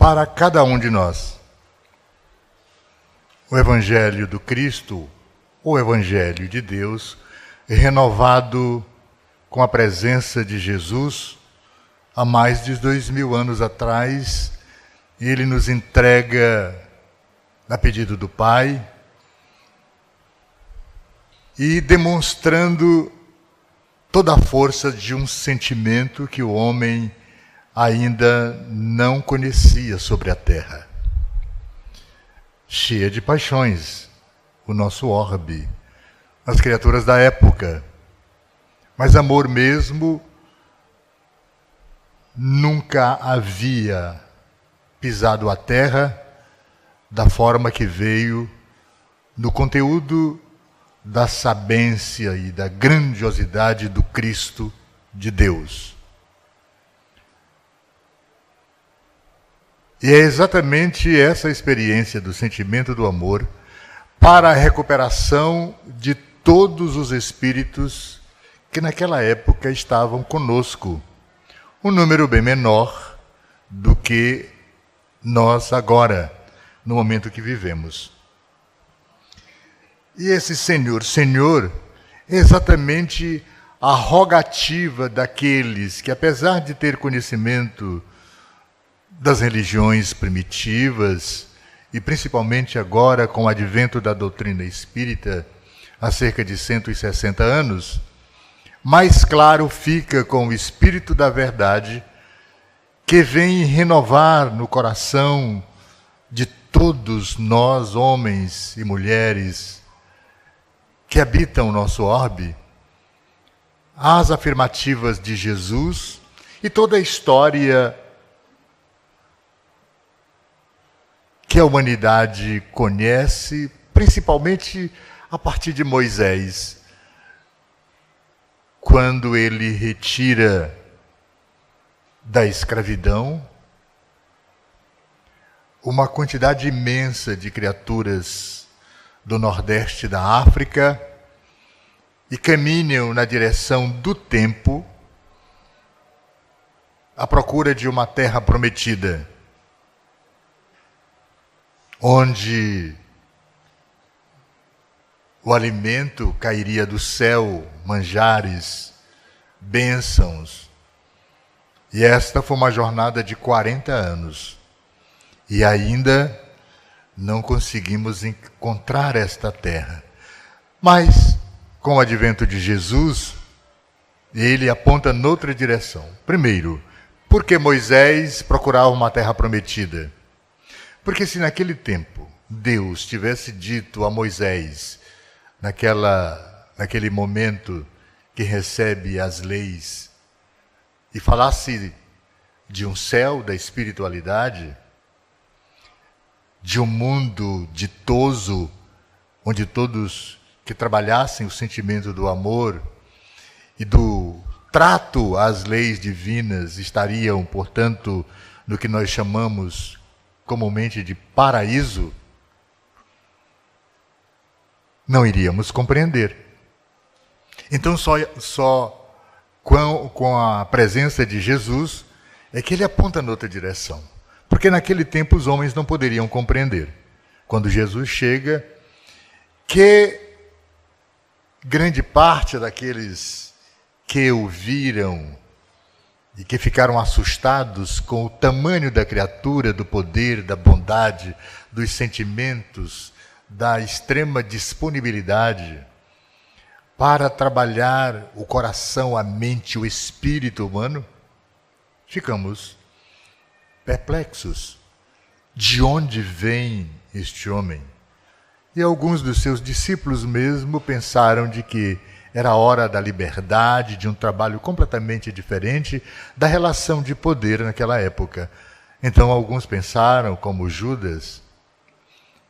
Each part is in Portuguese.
para cada um de nós. O Evangelho do Cristo, o Evangelho de Deus, renovado com a presença de Jesus há mais de 2000 anos atrás, e ele nos entrega a pedido do Pai e demonstrando toda a força de um sentimento que o homem ainda não conhecia sobre a terra. Cheia de paixões, o nosso orbe, as criaturas da época. Mas amor mesmo nunca havia pisado a terra da forma que veio no conteúdo da sabência e da grandiosidade do Cristo de Deus. E é exatamente essa experiência do sentimento do amor para a recuperação de todos os espíritos que naquela época estavam conosco. Um número bem menor do que nós agora, no momento que vivemos. E esse Senhor, é exatamente a rogativa daqueles que, apesar de ter conhecimento das religiões primitivas, e principalmente agora com o advento da doutrina espírita, há cerca de 160 anos, mais claro fica com o Espírito da Verdade, que vem renovar no coração de todos nós, homens e mulheres, que habitam o nosso orbe, as afirmativas de Jesus e toda a história que a humanidade conhece, principalmente a partir de Moisés, quando ele retira da escravidão uma quantidade imensa de criaturas do Nordeste da África e caminham na direção do tempo à procura de uma terra prometida, onde o alimento cairia do céu, manjares, bênçãos. E esta foi uma jornada de 40 anos. E ainda não conseguimos encontrar esta terra. Mas, com o advento de Jesus, ele aponta noutra direção. Primeiro, por que Moisés procurava uma terra prometida? Porque se naquele tempo Deus tivesse dito a Moisés, naquele momento que recebe as leis, e falasse de um céu da espiritualidade, de um mundo ditoso, onde todos que trabalhassem o sentimento do amor e do trato às leis divinas estariam, portanto, no que nós chamamos comumente de paraíso, não iríamos compreender. Então, só com a presença de Jesus é que ele aponta noutra direção. Porque naquele tempo os homens não poderiam compreender. Quando Jesus chega, que grande parte daqueles que o viram e que ficaram assustados com o tamanho da criatura, do poder, da bondade, dos sentimentos, da extrema disponibilidade para trabalhar o coração, a mente, o espírito humano, ficamos perplexos. De onde vem este homem? E alguns dos seus discípulos mesmo pensaram de que era hora da liberdade, de um trabalho completamente diferente da relação de poder naquela época. Então alguns pensaram, como Judas,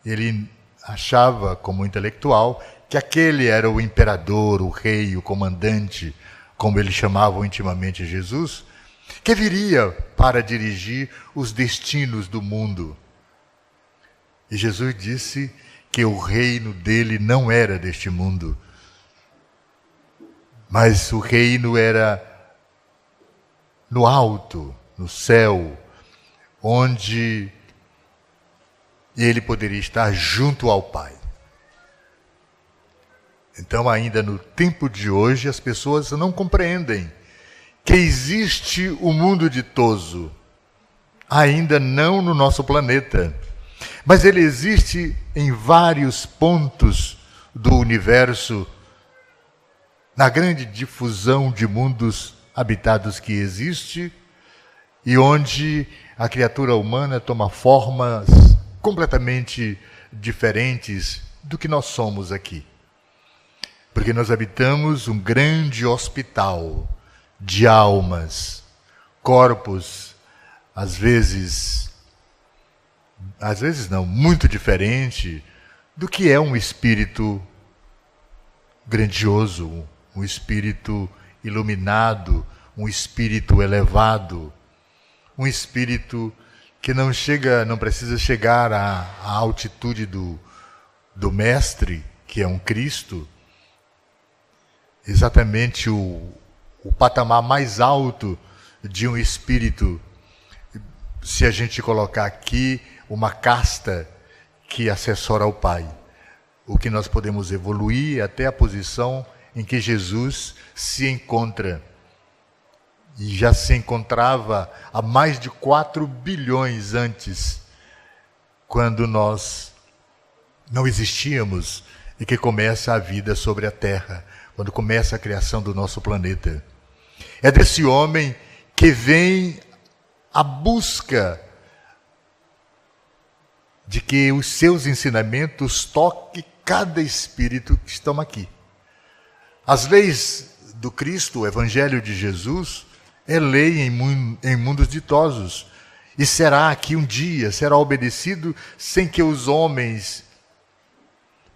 ele achava como intelectual que aquele era o imperador, o rei, o comandante, como eles chamavam intimamente Jesus, que viria para dirigir os destinos do mundo. E Jesus disse que o reino dele não era deste mundo, mas o reino era no alto, no céu, onde ele poderia estar junto ao Pai. Então, ainda no tempo de hoje, as pessoas não compreendem que existe o mundo ditoso. Ainda não no nosso planeta. Mas ele existe em vários pontos do universo, na grande difusão de mundos habitados que existe, e onde a criatura humana toma formas completamente diferentes do que nós somos aqui. Porque nós habitamos um grande hospital de almas, corpos, às vezes não, muito diferente do que é um espírito grandioso, um espírito iluminado, um espírito elevado, um espírito que não precisa chegar à altitude do Mestre, que é um Cristo, exatamente o patamar mais alto de um espírito, se a gente colocar aqui uma casta que assessora ao Pai. O que nós podemos evoluir até a posição em que Jesus se encontra. E já se encontrava há mais de 4 bilhões antes, quando nós não existíamos e que começa a vida sobre a Terra, quando começa a criação do nosso planeta. É desse homem que vem a busca de que os seus ensinamentos toquem cada espírito que estão aqui. As leis do Cristo, o Evangelho de Jesus, é lei em mundos ditosos. E será que um dia será obedecido sem que os homens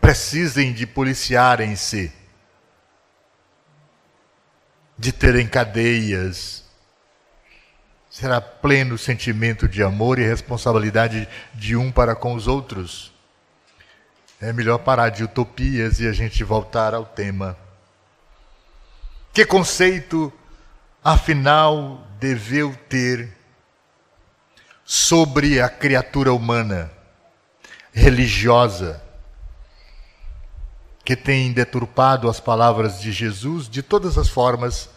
precisem de policiarem-se, de terem cadeias. Será pleno sentimento de amor e responsabilidade de um para com os outros. É melhor parar de utopias e a gente voltar ao tema. Que conceito, afinal, deveu ter sobre a criatura humana, religiosa, que tem deturpado as palavras de Jesus de todas as formas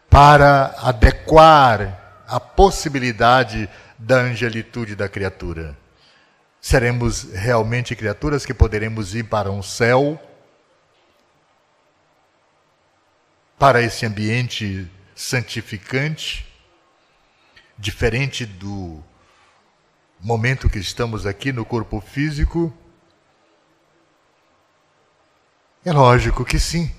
para adequar a possibilidade da angelitude da criatura? Seremos realmente criaturas que poderemos ir para um céu, para esse ambiente santificante, diferente do momento que estamos aqui no corpo físico? É lógico que sim.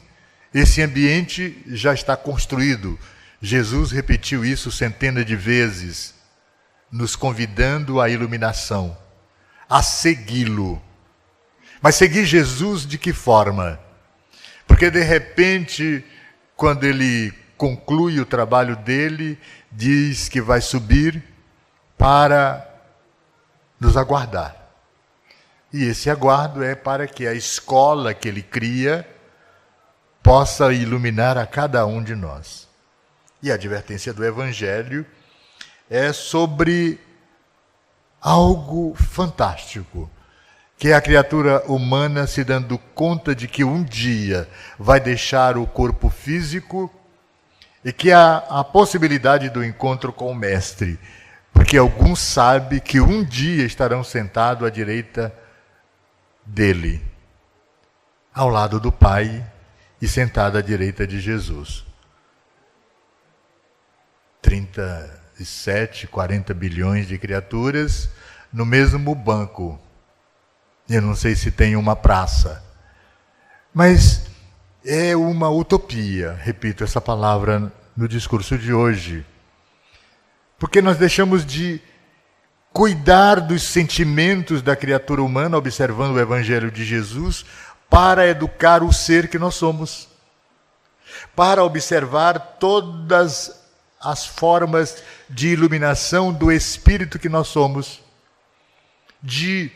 Esse ambiente já está construído. Jesus repetiu isso centenas de vezes, nos convidando à iluminação, a segui-lo. Mas seguir Jesus de que forma? Porque de repente, quando ele conclui o trabalho dele, diz que vai subir para nos aguardar. E esse aguardo é para que a escola que ele cria possa iluminar a cada um de nós. E a advertência do Evangelho é sobre algo fantástico, que é a criatura humana se dando conta de que um dia vai deixar o corpo físico e que há a possibilidade do encontro com o Mestre, porque alguns sabem que um dia estarão sentados à direita dele, ao lado do Pai e sentado à direita de Jesus. 37, 40 bilhões de criaturas no mesmo banco. Eu não sei se tem uma praça, mas é uma utopia, repito essa palavra no discurso de hoje, porque nós deixamos de cuidar dos sentimentos da criatura humana, observando o Evangelho de Jesus, para educar o ser que nós somos, para observar todas as formas de iluminação do Espírito que nós somos, de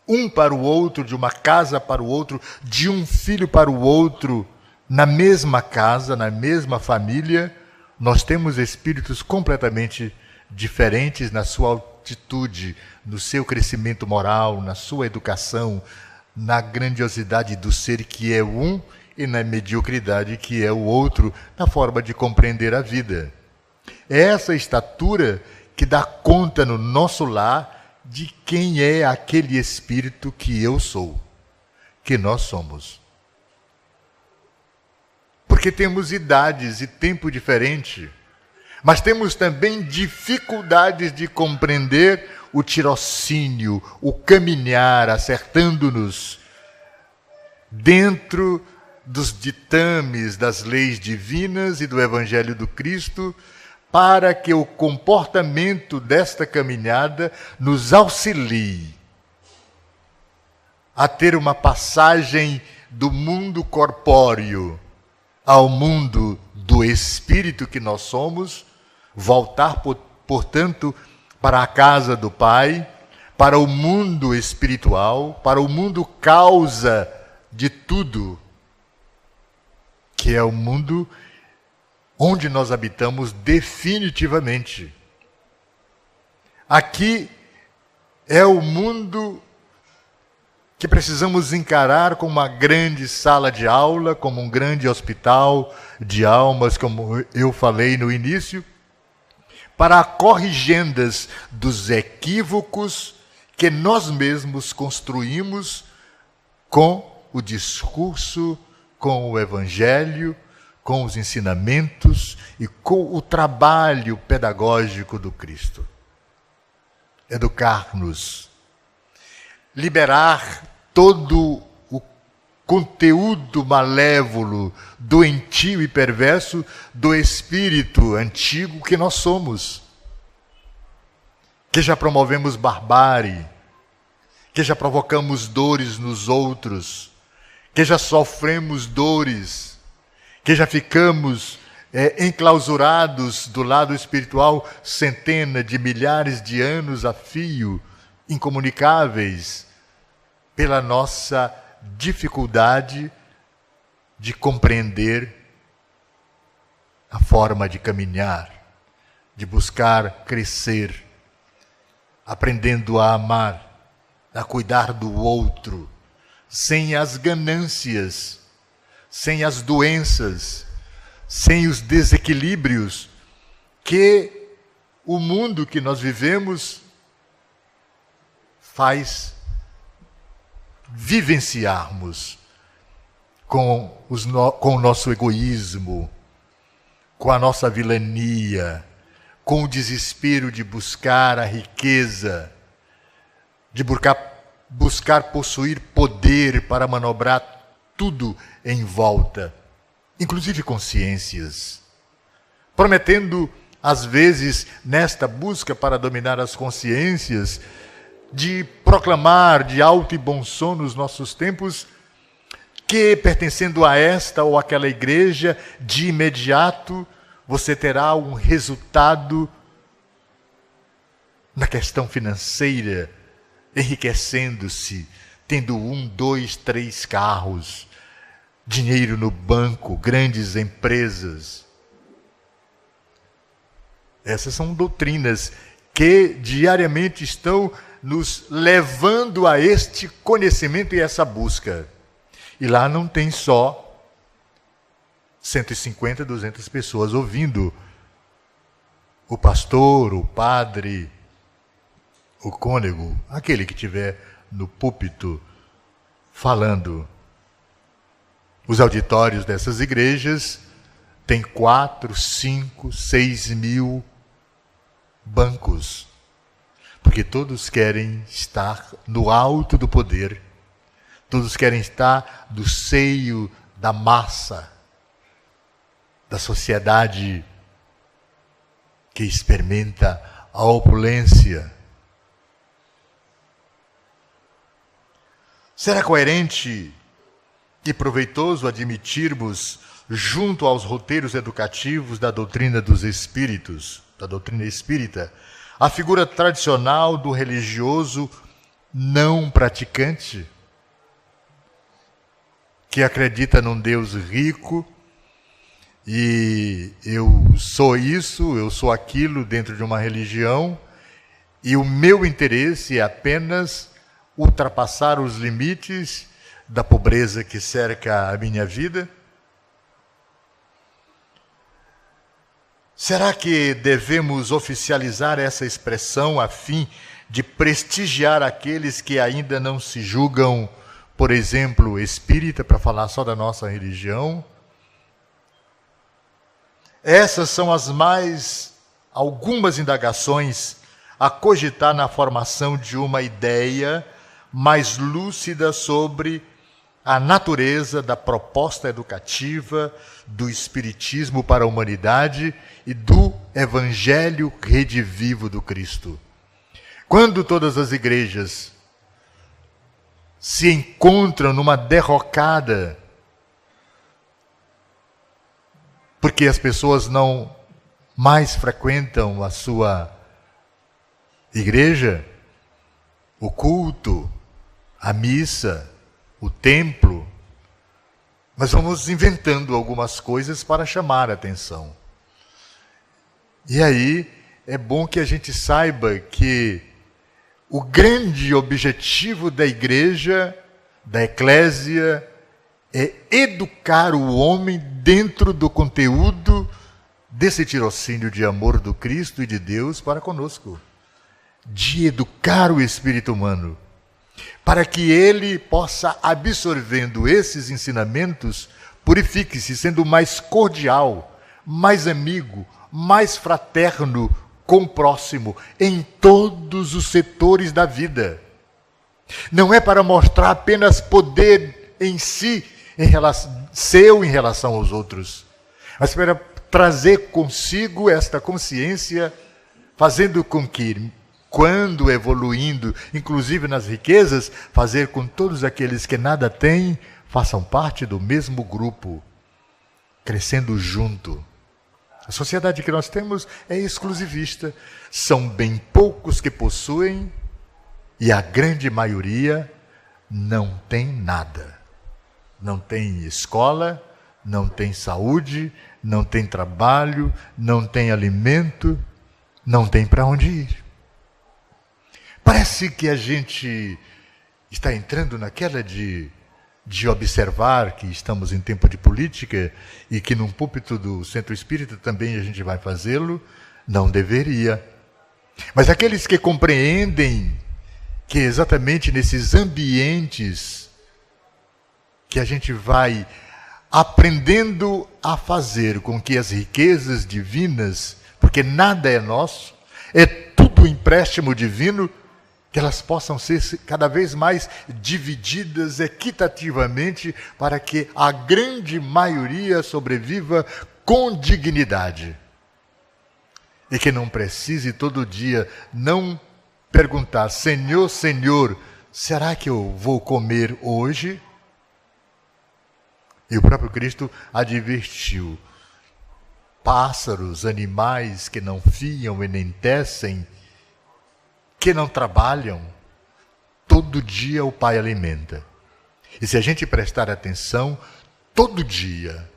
um para o outro, de uma casa para o outro, de um filho para o outro, na mesma casa, na mesma família, nós temos espíritos completamente diferentes na sua atitude, no seu crescimento moral, na sua educação, na grandiosidade do ser que é um e na mediocridade que é o outro, na forma de compreender a vida. É essa estatura que dá conta no nosso lar de quem é aquele espírito que eu sou, que nós somos. Porque temos idades e tempo diferente, mas temos também dificuldades de compreender o tirocínio, o caminhar, acertando-nos dentro dos ditames das leis divinas e do Evangelho do Cristo, para que o comportamento desta caminhada nos auxilie a ter uma passagem do mundo corpóreo ao mundo do espírito que nós somos, voltar, portanto, para a casa do Pai, para o mundo espiritual, para o mundo causa de tudo, que é o mundo onde nós habitamos definitivamente. Aqui é o mundo que precisamos encarar como uma grande sala de aula, como um grande hospital de almas, como eu falei no início, para corrigendas dos equívocos que nós mesmos construímos com o discurso, com o Evangelho, com os ensinamentos e com o trabalho pedagógico do Cristo. Educar-nos, liberar todo o conteúdo malévolo, doentio e perverso do espírito antigo que nós somos, que já promovemos barbárie, que já provocamos dores nos outros, que já sofremos dores, que já ficamos enclausurados do lado espiritual centenas de milhares de anos a fio, incomunicáveis, pela nossa dificuldade de compreender a forma de caminhar, de buscar crescer, aprendendo a amar, a cuidar do outro, sem as ganâncias, sem as doenças, sem os desequilíbrios que o mundo que nós vivemos faz vivenciarmos com o nosso egoísmo, com a nossa vilania, com o desespero de buscar a riqueza, de buscar possuir poder para manobrar tudo em volta, inclusive consciências, prometendo, às vezes, nesta busca para dominar as consciências, de proclamar de alto e bom som nos nossos tempos que, pertencendo a esta ou aquela igreja, de imediato você terá um resultado na questão financeira, enriquecendo-se, tendo 1, 2, 3 carros, dinheiro no banco, grandes empresas. Essas são doutrinas que diariamente estão nos levando a este conhecimento e essa busca. E lá não tem só 150, 200 pessoas ouvindo o pastor, o padre, o cônego, aquele que estiver no púlpito falando. Os auditórios dessas igrejas têm 4, 5, 6 mil bancos, porque todos querem estar no alto do poder, todos querem estar do seio da massa, da sociedade que experimenta a opulência. Será coerente e proveitoso admitirmos, junto aos roteiros educativos da doutrina dos espíritos, da doutrina espírita, a figura tradicional do religioso não praticante, que acredita num Deus rico, e eu sou isso, eu sou aquilo dentro de uma religião, e o meu interesse é apenas ultrapassar os limites da pobreza que cerca a minha vida? Será que devemos oficializar essa expressão a fim de prestigiar aqueles que ainda não se julgam, por exemplo, espírita, para falar só da nossa religião? Essas são algumas indagações a cogitar na formação de uma ideia mais lúcida sobre a natureza da proposta educativa do Espiritismo para a humanidade e do Evangelho redivivo do Cristo. Quando todas as igrejas se encontram numa derrocada, porque as pessoas não mais frequentam a sua igreja, o culto, a missa, o templo, nós vamos inventando algumas coisas para chamar a atenção. E aí é bom que a gente saiba que o grande objetivo da igreja, da eclésia, é educar o homem dentro do conteúdo desse tirocínio de amor do Cristo e de Deus para conosco. De educar o espírito humano, para que ele possa, absorvendo esses ensinamentos, purifique-se, sendo mais cordial, mais amigo, mais fraterno com o próximo, em todos os setores da vida. Não é para mostrar apenas poder em si, em relação aos outros, mas para trazer consigo esta consciência, fazendo com que, quando evoluindo, inclusive nas riquezas, fazer com todos aqueles que nada têm, façam parte do mesmo grupo, crescendo junto. A sociedade que nós temos é exclusivista. São bem poucos que possuem e a grande maioria não tem nada. Não tem escola, não tem saúde, não tem trabalho, não tem alimento, não tem para onde ir. Parece que a gente está entrando naquela de observar que estamos em tempo de política e que num púlpito do Centro Espírita também a gente vai fazê-lo. Não deveria. Mas aqueles que compreendem que exatamente nesses ambientes que a gente vai aprendendo a fazer com que as riquezas divinas, porque nada é nosso, é tudo empréstimo divino, que elas possam ser cada vez mais divididas equitativamente para que a grande maioria sobreviva com dignidade. E que não precise todo dia não perguntar: Senhor, Senhor, será que eu vou comer hoje? E o próprio Cristo advertiu: pássaros, animais que não fiam e nem tecem, que não trabalham, todo dia o Pai alimenta. E se a gente prestar atenção, todo dia,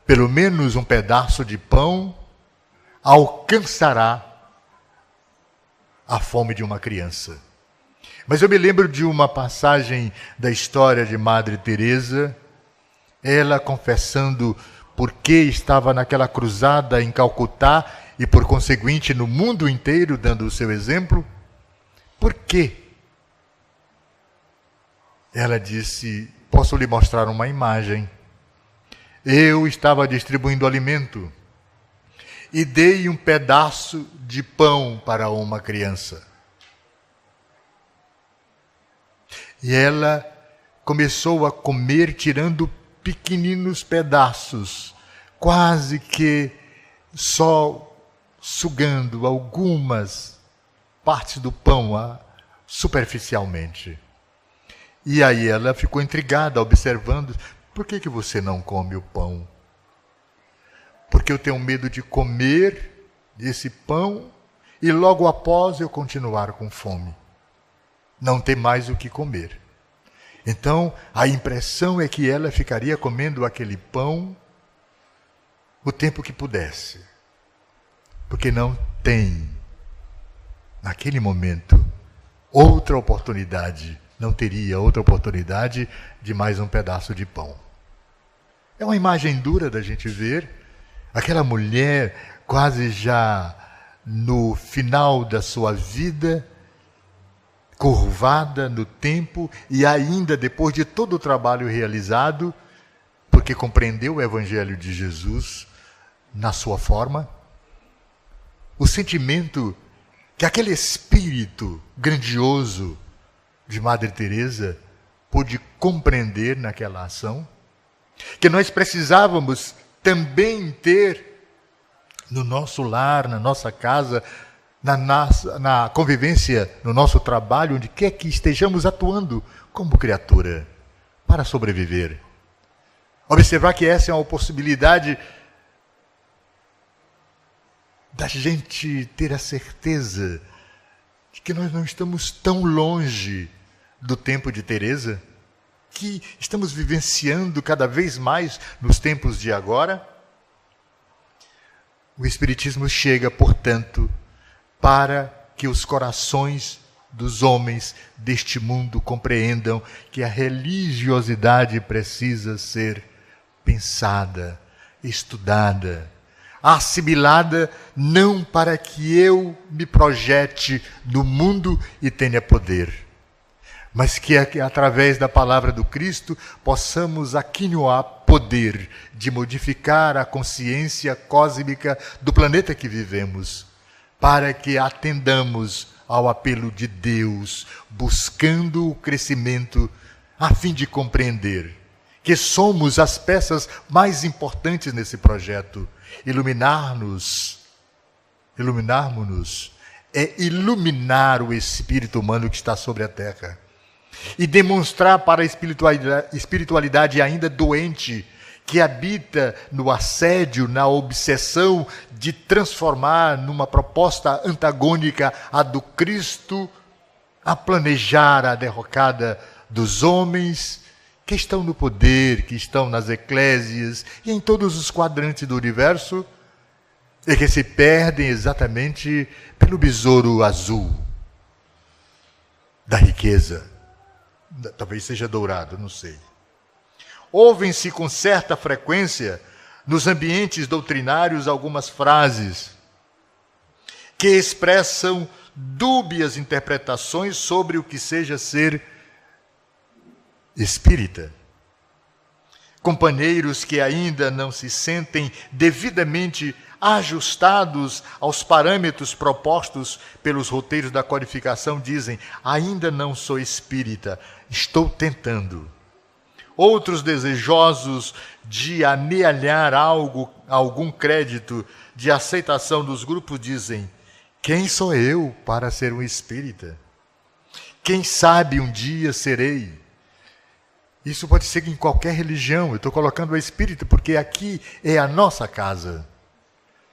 pelo menos um pedaço de pão alcançará a fome de uma criança. Mas eu me lembro de uma passagem da história de Madre Teresa, ela confessando por que estava naquela cruzada em Calcutá e, por conseguinte, no mundo inteiro, dando o seu exemplo. Por quê? Ela disse: posso lhe mostrar uma imagem. Eu estava distribuindo alimento e dei um pedaço de pão para uma criança. E ela começou a comer, tirando pequeninos pedaços, quase que só sugando algumas partes do pão superficialmente. E aí ela ficou intrigada, observando: por que você não come o pão? Porque eu tenho medo de comer esse pão e logo após eu continuar com fome. Não ter mais o que comer. Então, a impressão é que ela ficaria comendo aquele pão o tempo que pudesse, porque não tem, naquele momento, outra oportunidade, não teria outra oportunidade de mais um pedaço de pão. É uma imagem dura da gente ver aquela mulher quase já no final da sua vida, curvada no tempo e ainda depois de todo o trabalho realizado, porque compreendeu o Evangelho de Jesus na sua forma, o sentimento que aquele espírito grandioso de Madre Teresa pôde compreender naquela ação, que nós precisávamos também ter no nosso lar, na nossa casa, na convivência, no nosso trabalho, onde quer que estejamos atuando como criatura, para sobreviver. Observar que essa é uma possibilidade da gente ter a certeza de que nós não estamos tão longe do tempo de Teresa, que estamos vivenciando cada vez mais nos tempos de agora. O Espiritismo chega, portanto, para que os corações dos homens deste mundo compreendam que a religiosidade precisa ser pensada, estudada, assimilada, não para que eu me projete no mundo e tenha poder, mas que através da palavra do Cristo possamos aquinhoar poder de modificar a consciência cósmica do planeta que vivemos, para que atendamos ao apelo de Deus, buscando o crescimento a fim de compreender que somos as peças mais importantes nesse projeto. Iluminarmos-nos é iluminar o espírito humano que está sobre a terra e demonstrar para a espiritualidade ainda doente, que habita no assédio, na obsessão de transformar numa proposta antagônica à do Cristo, a planejar a derrocada dos homens que estão no poder, que estão nas eclésias e em todos os quadrantes do universo, e que se perdem exatamente pelo besouro azul da riqueza. Talvez seja dourado, não sei. Ouvem-se com certa frequência nos ambientes doutrinários algumas frases que expressam dúbias interpretações sobre o que seja ser espírita. Companheiros que ainda não se sentem devidamente ajustados aos parâmetros propostos pelos roteiros da codificação dizem: ainda não sou espírita, estou tentando. Outros desejosos de amealhar algum crédito de aceitação dos grupos dizem: quem sou eu para ser um espírita? Quem sabe um dia serei? Isso pode ser em qualquer religião. Eu estou colocando a espírita porque aqui é a nossa casa.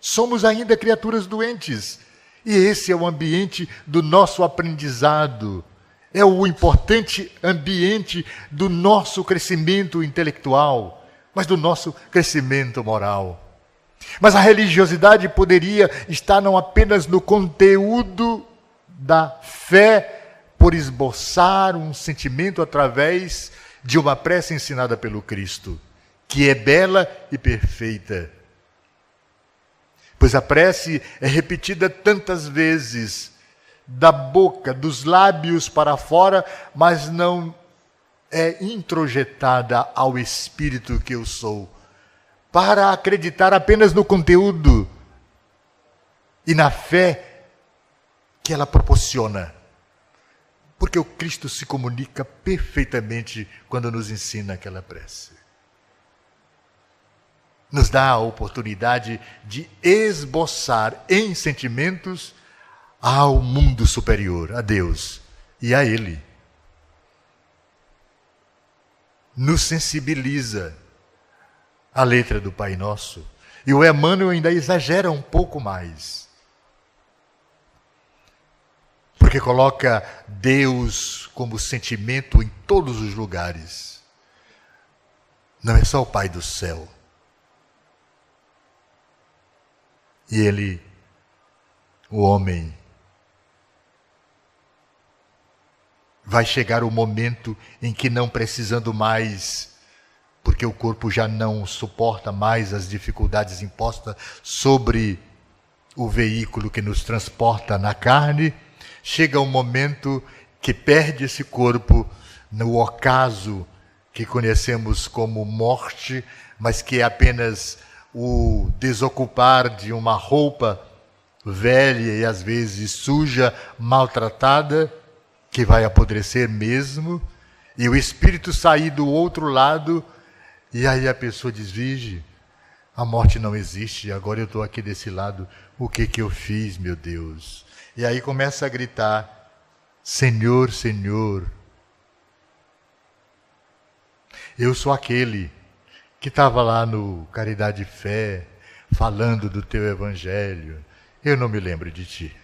Somos ainda criaturas doentes. E esse é o ambiente do nosso aprendizado. É o importante ambiente do nosso crescimento intelectual, mas do nosso crescimento moral. Mas a religiosidade poderia estar não apenas no conteúdo da fé, por esboçar um sentimento através de uma prece ensinada pelo Cristo, que é bela e perfeita. Pois a prece é repetida tantas vezes, da boca, dos lábios para fora, mas não é introjetada ao Espírito que eu sou, para acreditar apenas no conteúdo e na fé que ela proporciona. Porque o Cristo se comunica perfeitamente quando nos ensina aquela prece. Nos dá a oportunidade de esboçar em sentimentos ao mundo superior, a Deus e a Ele. Nos sensibiliza a letra do Pai Nosso. E o Emmanuel ainda exagera um pouco mais. Porque coloca Deus como sentimento em todos os lugares. Não é só o Pai do céu. E ele, o homem, vai chegar o momento em que, não precisando mais, porque o corpo já não suporta mais as dificuldades impostas sobre o veículo que nos transporta na carne, chega um momento que perde esse corpo no ocaso que conhecemos como morte, mas que é apenas o desocupar de uma roupa velha e às vezes suja, maltratada, que vai apodrecer mesmo, e o espírito sair do outro lado, e aí a pessoa diz: Vige, a morte não existe, agora eu estou aqui desse lado, o que eu fiz, meu Deus? E aí começa a gritar: Senhor, Senhor, eu sou aquele que estava lá no Caridade e Fé, falando do teu evangelho, eu não me lembro de ti.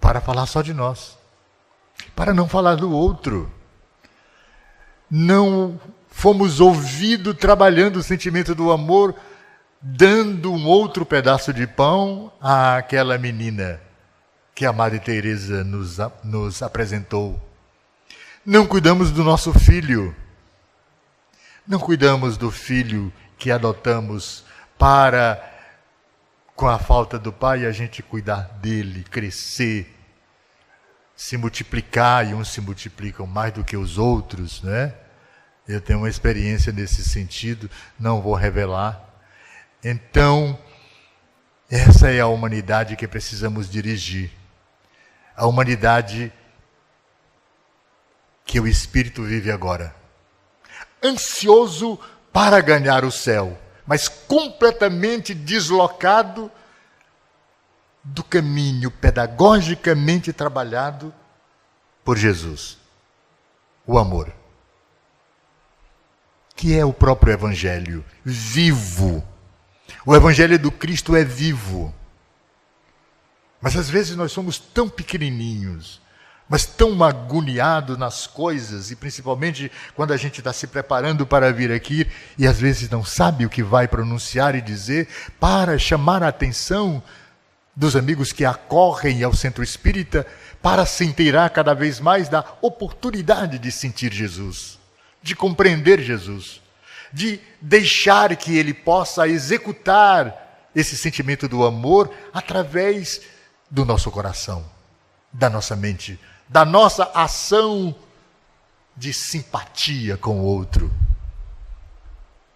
Para falar só de nós, para não falar do outro. Não fomos ouvidos trabalhando o sentimento do amor, dando um outro pedaço de pão àquela menina que a Madre Teresa nos apresentou. Não cuidamos do nosso filho. Não cuidamos do filho que adotamos para, com a falta do pai, a gente cuidar dele, crescer, se multiplicar, e uns se multiplicam mais do que os outros, né? Eu tenho uma experiência nesse sentido, não vou revelar. Então, essa é a humanidade que precisamos dirigir. A humanidade que o Espírito vive agora. Ansioso para ganhar o céu, mas completamente deslocado do caminho pedagogicamente trabalhado por Jesus. O amor, que é o próprio Evangelho, vivo. O Evangelho do Cristo é vivo. Mas às vezes nós somos tão pequenininhos, mas tão agoniados nas coisas, e principalmente quando a gente está se preparando para vir aqui, e às vezes não sabe o que vai pronunciar e dizer, para chamar a atenção dos amigos que acorrem ao Centro Espírita, para se inteirar cada vez mais da oportunidade de sentir Jesus, de compreender Jesus, de deixar que Ele possa executar esse sentimento do amor através do nosso coração, da nossa mente, da nossa ação de simpatia com o outro,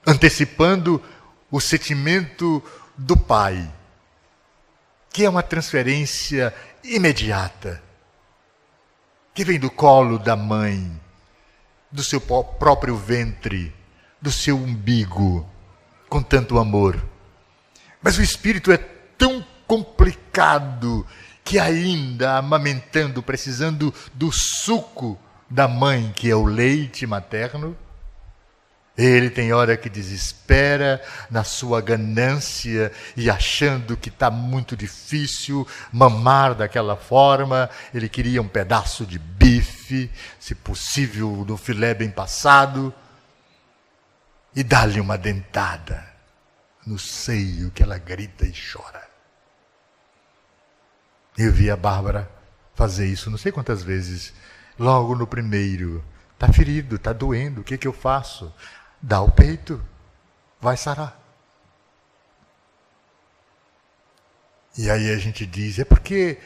antecipando o sentimento do Pai, que é uma transferência imediata, que vem do colo da mãe, do seu próprio ventre, do seu umbigo, com tanto amor. Mas o Espírito é tão complicado que ainda amamentando, precisando do suco da mãe, que é o leite materno, ele tem hora que desespera na sua ganância e achando que está muito difícil mamar daquela forma. Ele queria um pedaço de bife, se possível no filé bem passado, e dá-lhe uma dentada no seio, que ela grita e chora. Eu vi a Bárbara fazer isso não sei quantas vezes, logo no primeiro. Está ferido, está doendo, o que eu faço? Dá o peito, vai sarar. E aí a gente diz, é porque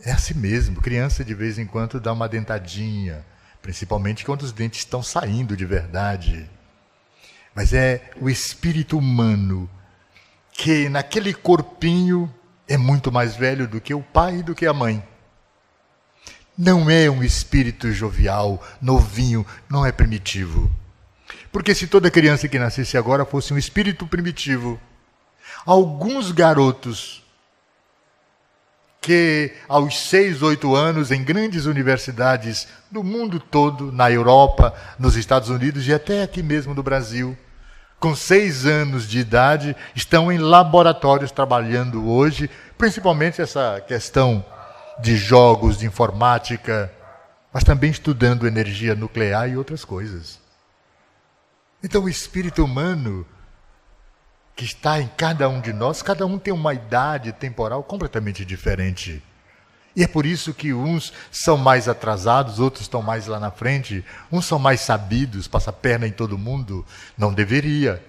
é assim mesmo, criança de vez em quando dá uma dentadinha, principalmente quando os dentes estão saindo de verdade. Mas é o espírito humano, que naquele corpinho é muito mais velho do que o pai e do que a mãe. Não é um espírito jovial, novinho, não é primitivo. Porque se toda criança que nascesse agora fosse um espírito primitivo, alguns garotos que aos 6, 8 anos, em grandes universidades do mundo todo, na Europa, nos Estados Unidos e até aqui mesmo no Brasil, com 6 anos de idade, estão em laboratórios trabalhando hoje, principalmente essa questão de jogos, de informática, mas também estudando energia nuclear e outras coisas. Então o espírito humano que está em cada um de nós. Cada um tem uma idade temporal completamente diferente. E é por isso que uns são mais atrasados, outros estão mais lá na frente. Uns são mais sabidos, passa a perna em todo mundo. Não deveria.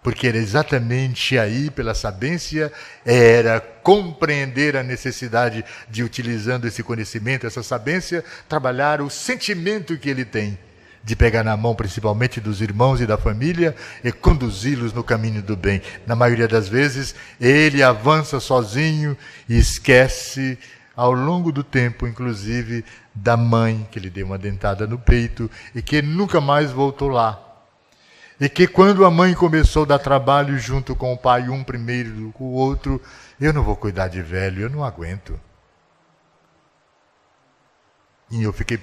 Porque era exatamente aí, pela sabência, era compreender a necessidade de, utilizando esse conhecimento, essa sabência, trabalhar o sentimento que ele tem, de pegar na mão principalmente dos irmãos e da família e conduzi-los no caminho do bem. Na maioria das vezes, ele avança sozinho e esquece, ao longo do tempo, inclusive, da mãe, que lhe deu uma dentada no peito e que nunca mais voltou lá. E que quando a mãe começou a dar trabalho junto com o pai, um primeiro com o outro, eu não vou cuidar de velho, eu não aguento. E eu fiquei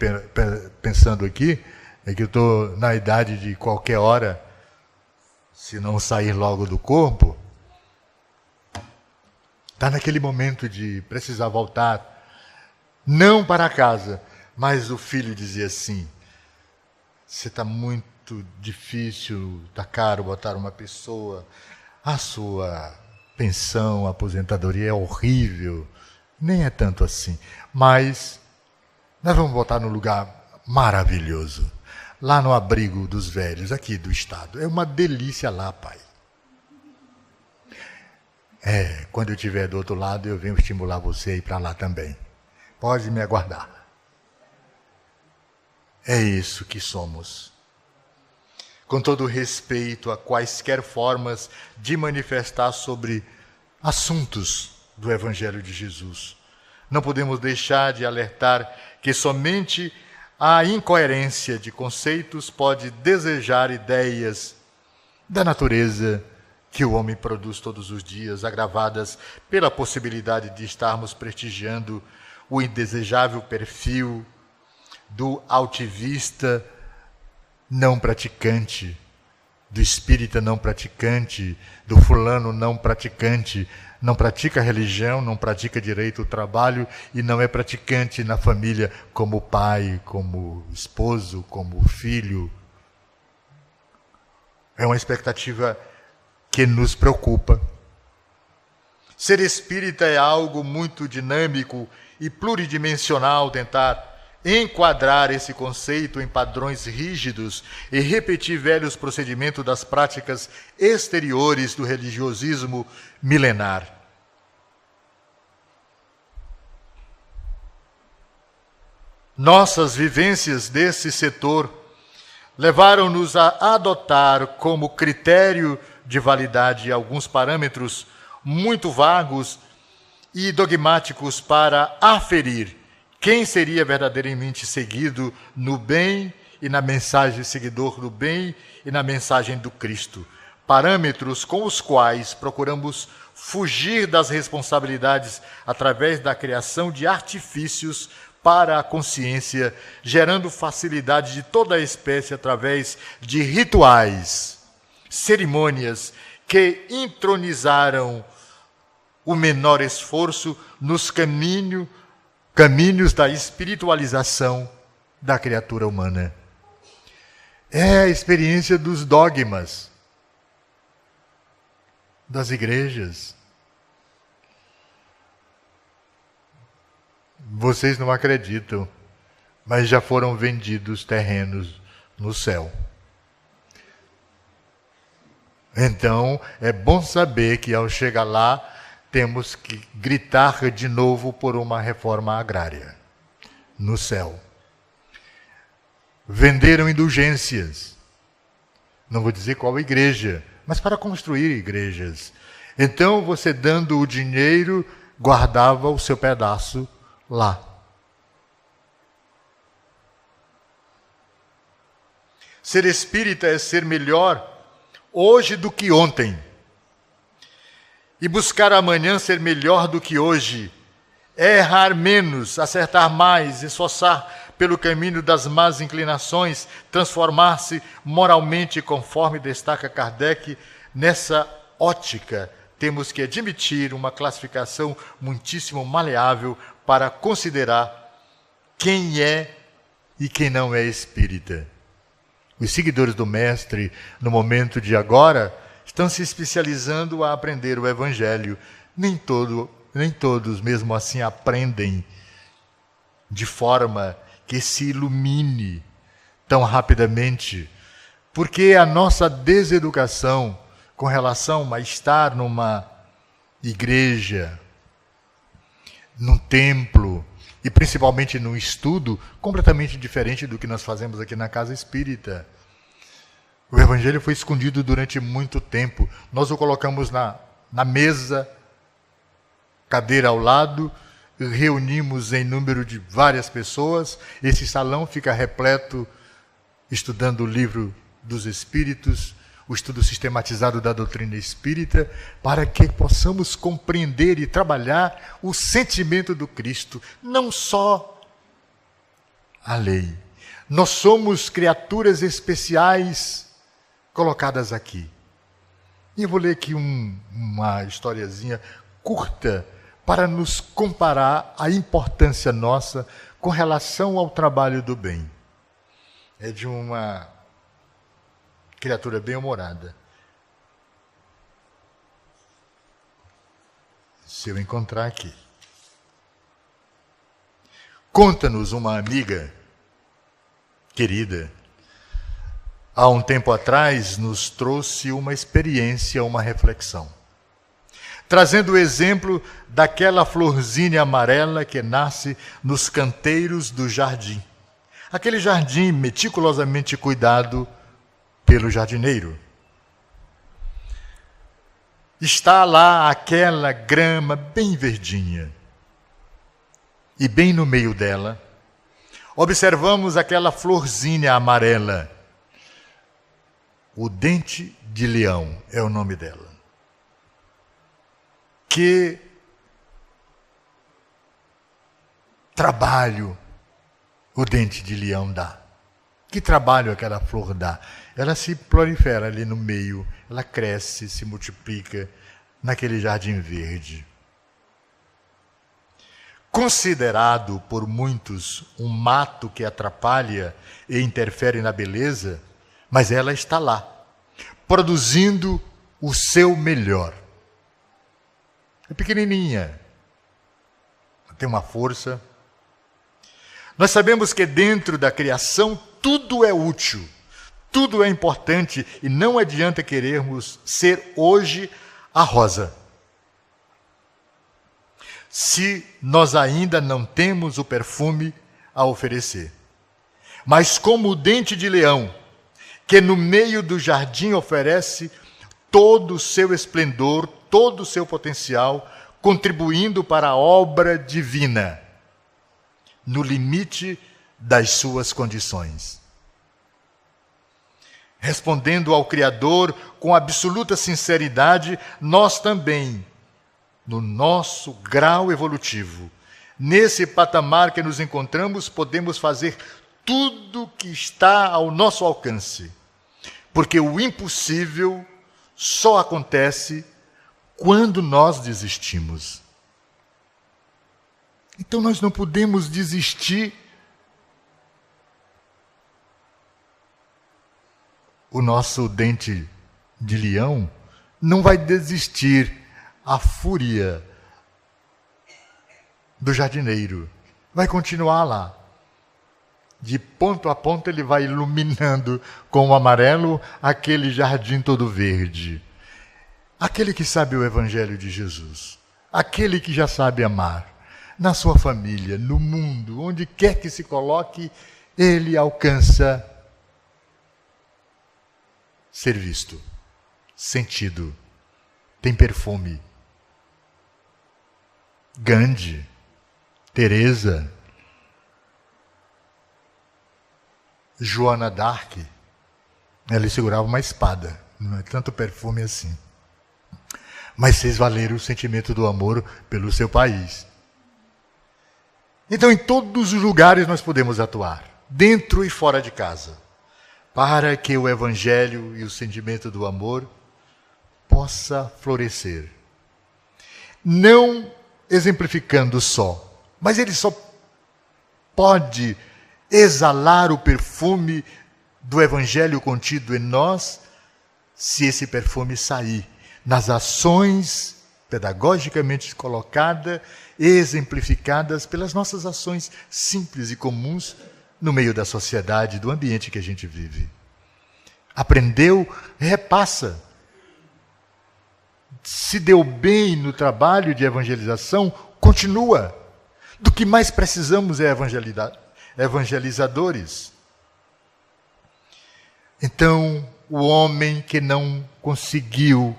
pensando aqui, é que eu estou na idade de qualquer hora, se não sair logo do corpo, está naquele momento de precisar voltar, não para casa, mas o filho dizia assim, você está muito difícil, está caro botar uma pessoa, a sua pensão, a aposentadoria é horrível, nem é tanto assim, mas nós vamos botar num lugar maravilhoso, lá no abrigo dos velhos, aqui do estado, é uma delícia lá, pai. Quando eu estiver do outro lado, eu venho estimular você a ir para lá também, pode me aguardar. É isso que somos. Com todo respeito a quaisquer formas de manifestar sobre assuntos do Evangelho de Jesus. Não podemos deixar de alertar que somente a incoerência de conceitos pode desejar ideias da natureza que o homem produz todos os dias, agravadas pela possibilidade de estarmos prestigiando o indesejável perfil do altivista não praticante, do espírita não praticante, do fulano não praticante, não pratica religião, não pratica direito ao trabalho e não é praticante na família como pai, como esposo, como filho. É uma expectativa que nos preocupa. Ser espírita é algo muito dinâmico e pluridimensional. Tentar enquadrar esse conceito em padrões rígidos e repetir velhos procedimentos das práticas exteriores do religiosismo milenar. Nossas vivências desse setor levaram-nos a adotar como critério de validade alguns parâmetros muito vagos e dogmáticos para aferir quem seria verdadeiramente seguido no bem e na mensagem, seguidor do bem e na mensagem do Cristo. Parâmetros com os quais procuramos fugir das responsabilidades através da criação de artifícios para a consciência, gerando facilidade de toda a espécie através de rituais, cerimônias que intronizaram o menor esforço nos caminhos da espiritualização da criatura humana. É a experiência dos dogmas das igrejas. Vocês não acreditam, mas já foram vendidos terrenos no céu. Então, é bom saber que ao chegar lá, temos que gritar de novo por uma reforma agrária no céu. Venderam indulgências. Não vou dizer qual igreja, mas para construir igrejas. Então, você dando o dinheiro, guardava o seu pedaço lá. Ser espírita é ser melhor hoje do que ontem. E buscar amanhã ser melhor do que hoje. É errar menos, acertar mais, esforçar pelo caminho das más inclinações, transformar-se moralmente, conforme destaca Kardec. Nessa ótica, temos que admitir uma classificação muitíssimo maleável para considerar quem é e quem não é espírita. Os seguidores do Mestre, no momento de agora, estão se especializando a aprender o Evangelho. Nem todos, mesmo assim, aprendem de forma que se ilumine tão rapidamente, porque a nossa deseducação com relação a estar numa igreja, num templo, e principalmente num estudo completamente diferente do que nós fazemos aqui na Casa Espírita. O Evangelho foi escondido durante muito tempo. Nós o colocamos na mesa, cadeira ao lado, reunimos em número de várias pessoas. Esse salão fica repleto, estudando o livro dos Espíritos, o estudo sistematizado da doutrina espírita, para que possamos compreender e trabalhar o sentimento do Cristo, não só a lei. Nós somos criaturas especiais colocadas aqui. E eu vou ler aqui uma historiazinha curta para nos comparar a importância nossa com relação ao trabalho do bem. É de uma criatura bem-humorada. Se eu encontrar aqui. Conta-nos uma amiga querida, há um tempo atrás, nos trouxe uma experiência, uma reflexão, trazendo o exemplo daquela florzinha amarela que nasce nos canteiros do jardim. Aquele jardim meticulosamente cuidado pelo jardineiro. Está lá aquela grama bem verdinha. E bem no meio dela, observamos aquela florzinha amarela. O dente de leão é o nome dela. Que trabalho o dente de leão dá. Que trabalho aquela flor dá. Ela se prolifera ali no meio, ela cresce, se multiplica naquele jardim verde. Considerado por muitos um mato que atrapalha e interfere na beleza, mas ela está lá, produzindo o seu melhor. É pequenininha, tem uma força. Nós sabemos que dentro da criação tudo é útil, tudo é importante e não adianta querermos ser hoje a rosa, se nós ainda não temos o perfume a oferecer. Mas como o dente de leão, que no meio do jardim oferece todo o seu esplendor, todo o seu potencial, contribuindo para a obra divina, no limite das suas condições. Respondendo ao Criador com absoluta sinceridade, nós também, no nosso grau evolutivo, nesse patamar que nos encontramos, podemos fazer tudo que está ao nosso alcance, porque o impossível só acontece quando nós desistimos. Então nós não podemos desistir. O nosso dente de leão não vai desistir a fúria do jardineiro. Vai continuar lá. De ponto a ponto ele vai iluminando com o amarelo aquele jardim todo verde. Aquele que sabe o Evangelho de Jesus. Aquele que já sabe amar. Na sua família, no mundo, onde quer que se coloque, ele alcança ser visto, sentido, tem perfume. Gandhi, Teresa, Joana d'Arc, ela segurava uma espada, não é tanto perfume assim. Mas fez valer o sentimento do amor pelo seu país. Então, em todos os lugares nós podemos atuar, dentro e fora de casa, para que o Evangelho e o sentimento do amor possa florescer. Não exemplificando só, mas ele só pode exalar o perfume do Evangelho contido em nós se esse perfume sair nas ações pedagogicamente colocadas, exemplificadas pelas nossas ações simples e comuns no meio da sociedade, do ambiente que a gente vive. Aprendeu, repassa. Se deu bem no trabalho de evangelização, continua. Do que mais precisamos é evangelizadores. Então, o homem que não conseguiu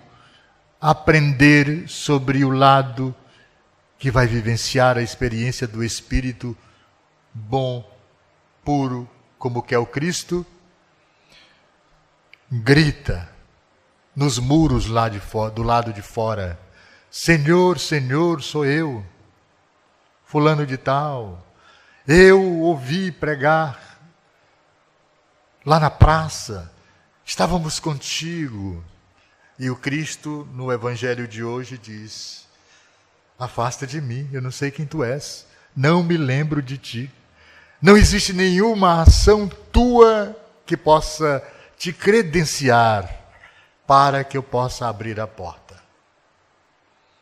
aprender sobre o lado que vai vivenciar a experiência do Espírito bom, puro, como quer o Cristo, grita nos muros lá de fora, do lado de fora: Senhor, Senhor, sou eu, fulano de tal, eu ouvi pregar lá na praça, estávamos contigo. E o Cristo, no Evangelho de hoje, diz: afasta de mim, eu não sei quem tu és, não me lembro de ti. Não existe nenhuma ação tua que possa te credenciar para que eu possa abrir a porta.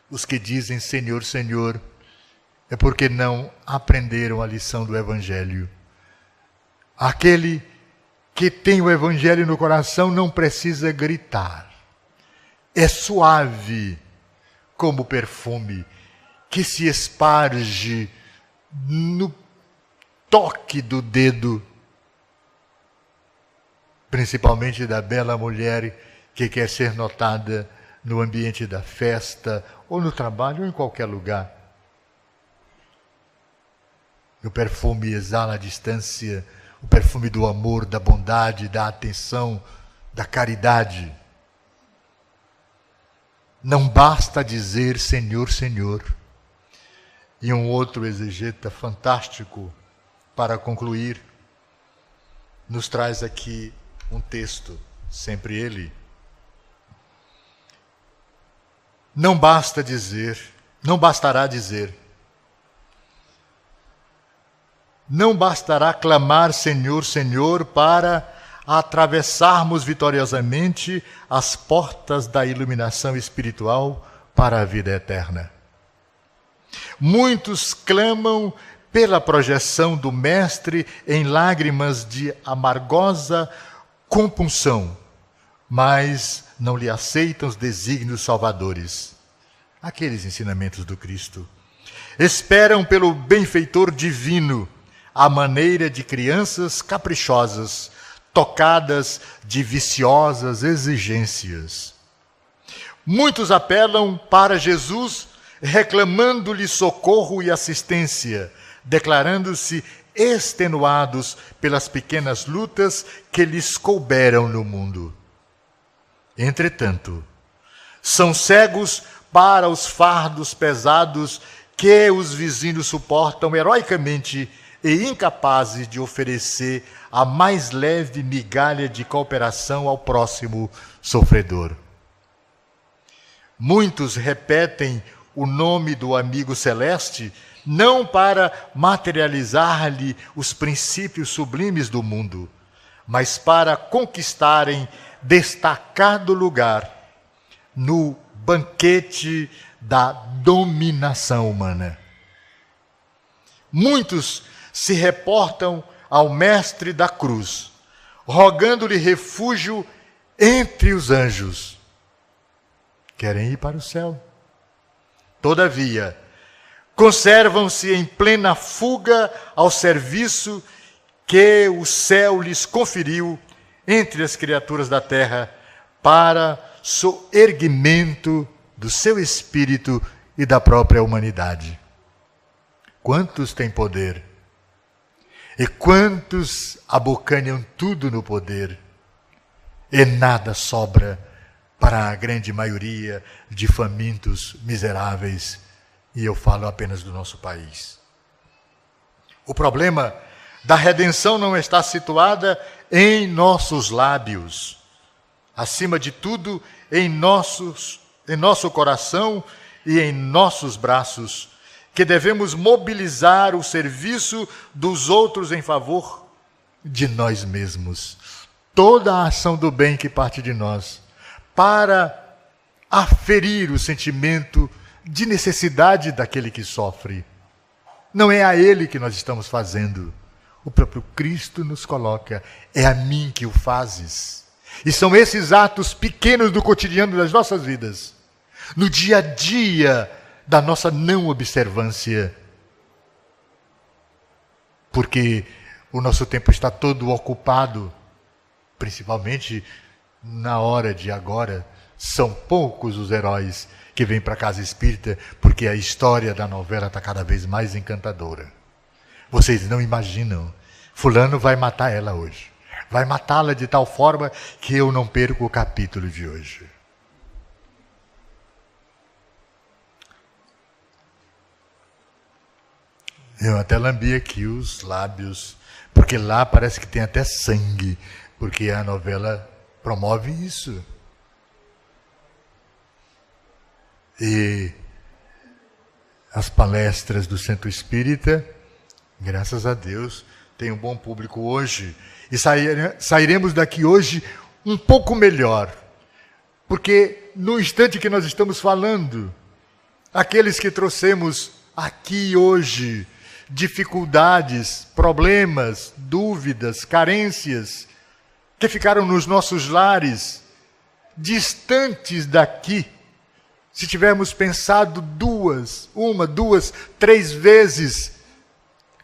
Os que dizem Senhor, Senhor, é porque não aprenderam a lição do Evangelho. Aquele que tem o Evangelho no coração não precisa gritar. É suave como perfume que se esparge no toque do dedo, principalmente da bela mulher que quer ser notada no ambiente da festa, ou no trabalho, ou em qualquer lugar. O perfume exala a distância, o perfume do amor, da bondade, da atenção, da caridade. Não basta dizer Senhor, Senhor. E um outro exegeta fantástico, para concluir, nos traz aqui um texto, sempre ele. Não bastará dizer, não bastará clamar Senhor, Senhor, para atravessarmos vitoriosamente as portas da iluminação espiritual para a vida eterna. Muitos clamam pela projeção do Mestre em lágrimas de amargosa compunção, mas não lhe aceitam os desígnios salvadores, aqueles ensinamentos do Cristo. Esperam pelo benfeitor divino, à maneira de crianças caprichosas, tocadas de viciosas exigências. Muitos apelam para Jesus, reclamando-lhe socorro e assistência, declarando-se extenuados pelas pequenas lutas que lhes couberam no mundo. Entretanto, são cegos para os fardos pesados que os vizinhos suportam heroicamente e incapazes de oferecer a mais leve migalha de cooperação ao próximo sofredor. Muitos repetem o nome do amigo celeste não para materializar-lhe os princípios sublimes do mundo, mas para conquistarem destacado lugar no banquete da dominação humana. Muitos se reportam ao Mestre da cruz, rogando-lhe refúgio entre os anjos. Querem ir para o céu. Todavia, conservam-se em plena fuga ao serviço que o céu lhes conferiu entre as criaturas da terra para soerguimento do seu espírito e da própria humanidade. Quantos têm poder? E quantos abocanham tudo no poder? E nada sobra para a grande maioria de famintos miseráveis, e eu falo apenas do nosso país. O problema da redenção não está situada em nossos lábios, acima de tudo em nosso coração e em nossos braços, que devemos mobilizar o serviço dos outros em favor de nós mesmos. Toda a ação do bem que parte de nós para aferir o sentimento de necessidade daquele que sofre. Não é a ele que nós estamos fazendo. O próprio Cristo nos coloca, é a mim que o fazes. E são esses atos pequenos do cotidiano das nossas vidas, no dia a dia da nossa não observância, porque o nosso tempo está todo ocupado, principalmente na hora de agora. São poucos os heróis que vêm para a casa espírita, porque a história da novela está cada vez mais encantadora. Vocês não imaginam, fulano vai matar ela hoje. Vai matá-la de tal forma que eu não perco o capítulo de hoje. Eu até lambi aqui os lábios, porque lá parece que tem até sangue, porque a novela promove isso. E as palestras do Centro Espírita, graças a Deus, tem um bom público hoje. E sairemos daqui hoje um pouco melhor. Porque no instante que nós estamos falando, aqueles que trouxemos aqui hoje, dificuldades, problemas, dúvidas, carências, que ficaram nos nossos lares, distantes daqui, se tivermos pensado uma, duas, 3 vezes,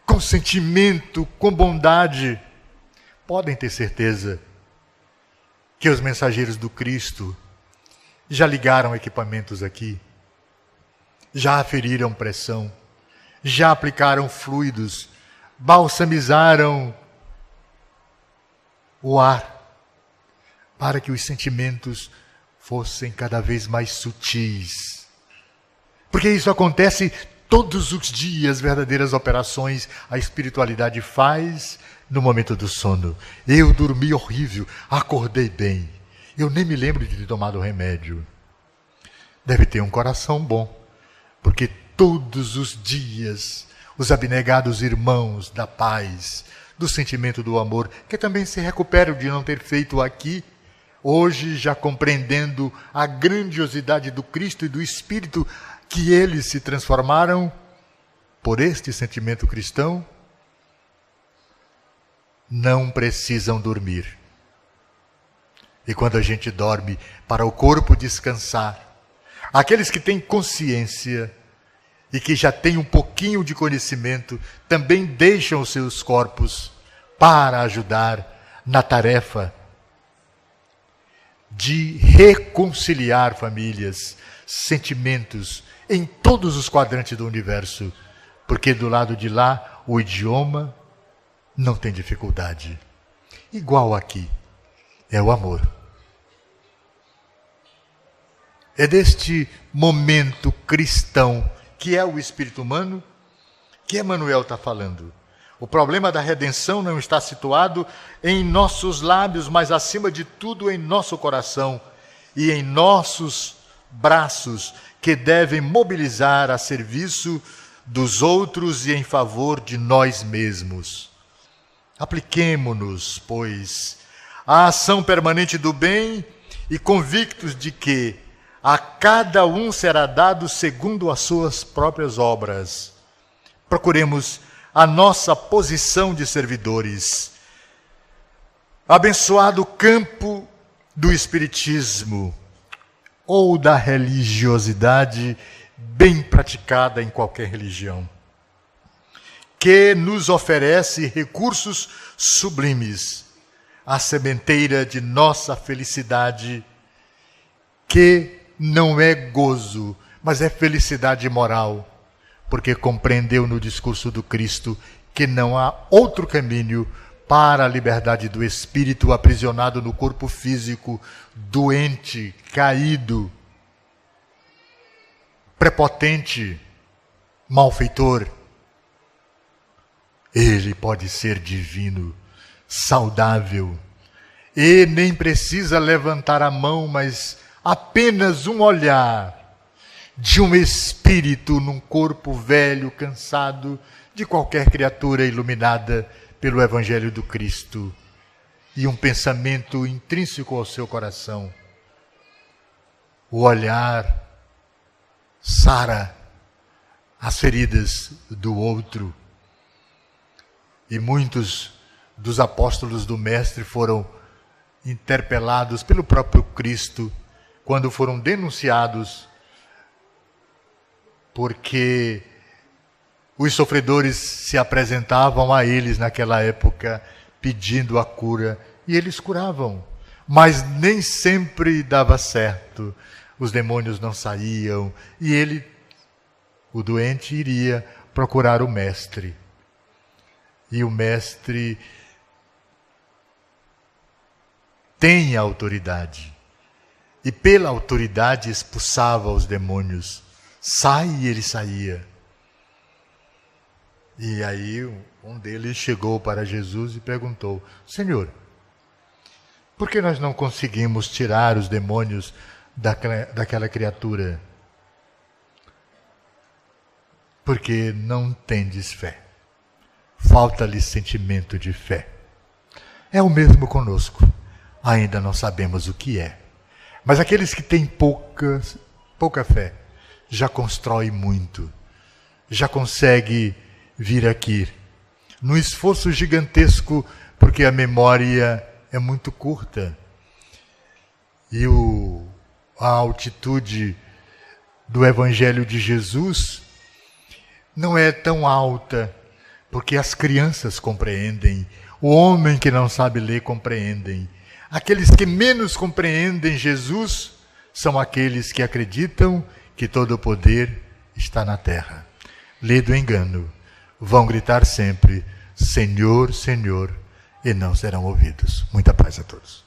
com sentimento, com bondade, podem ter certeza que os mensageiros do Cristo já ligaram equipamentos aqui, já aferiram pressão, já aplicaram fluidos, balsamizaram o ar, para que os sentimentos fossem cada vez mais sutis. Porque isso acontece todos os dias, verdadeiras operações a espiritualidade faz no momento do sono. Eu dormi horrível, acordei bem. Eu nem me lembro de ter tomado remédio. Deve ter um coração bom, porque todos os dias os abnegados irmãos da paz, do sentimento do amor, que também se recuperam de não ter feito aqui, hoje já compreendendo a grandiosidade do Cristo e do Espírito, que eles se transformaram por este sentimento cristão, não precisam dormir. E quando a gente dorme, para o corpo descansar, aqueles que têm consciência e que já têm um pouquinho de conhecimento, também deixam os seus corpos para ajudar na tarefa de reconciliar famílias, sentimentos em todos os quadrantes do universo, porque do lado de lá o idioma não tem dificuldade. Igual aqui, é o amor. É deste momento cristão que é o espírito humano que Emmanuel está falando. O problema da redenção não está situado em nossos lábios, mas acima de tudo em nosso coração e em nossos braços, que devem mobilizar a serviço dos outros e em favor de nós mesmos. Apliquemo-nos, pois, à ação permanente do bem e convictos de que a cada um será dado segundo as suas próprias obras. Procuremos a nossa posição de servidores. Abençoado campo do espiritismo ou da religiosidade bem praticada em qualquer religião, que nos oferece recursos sublimes, a sementeira de nossa felicidade, que não é gozo, mas é felicidade moral, porque compreendeu no discurso do Cristo que não há outro caminho para a liberdade do espírito aprisionado no corpo físico, doente, caído, prepotente, malfeitor. Ele pode ser divino, saudável, e nem precisa levantar a mão, mas apenas um olhar de um espírito num corpo velho, cansado, de qualquer criatura iluminada pelo Evangelho do Cristo, e um pensamento intrínseco ao seu coração. o olhar sara as feridas do outro. E muitos dos apóstolos do Mestre foram interpelados pelo próprio Cristo quando foram denunciados porque os sofredores se apresentavam a eles naquela época pedindo a cura e eles curavam, mas nem sempre dava certo, os demônios não saíam e ele, o doente, iria procurar o Mestre. E o Mestre tem a autoridade. E pela autoridade expulsava os demônios. Sai, e ele saía. E aí um deles chegou para Jesus e perguntou: Senhor, por que nós não conseguimos tirar os demônios daquela criatura? Porque não tendes fé. Falta-lhe sentimento de fé. É o mesmo conosco. Ainda não sabemos o que é. Mas aqueles que têm pouca fé, já constroem muito. Já consegue vir aqui. Num esforço gigantesco, porque a memória é muito curta. E a altitude do Evangelho de Jesus não é tão alta, porque as crianças compreendem, o homem que não sabe ler compreendem. Aqueles que menos compreendem Jesus são aqueles que acreditam que todo o poder está na terra. Lê do engano, vão gritar sempre, Senhor, Senhor, e não serão ouvidos. Muita paz a todos.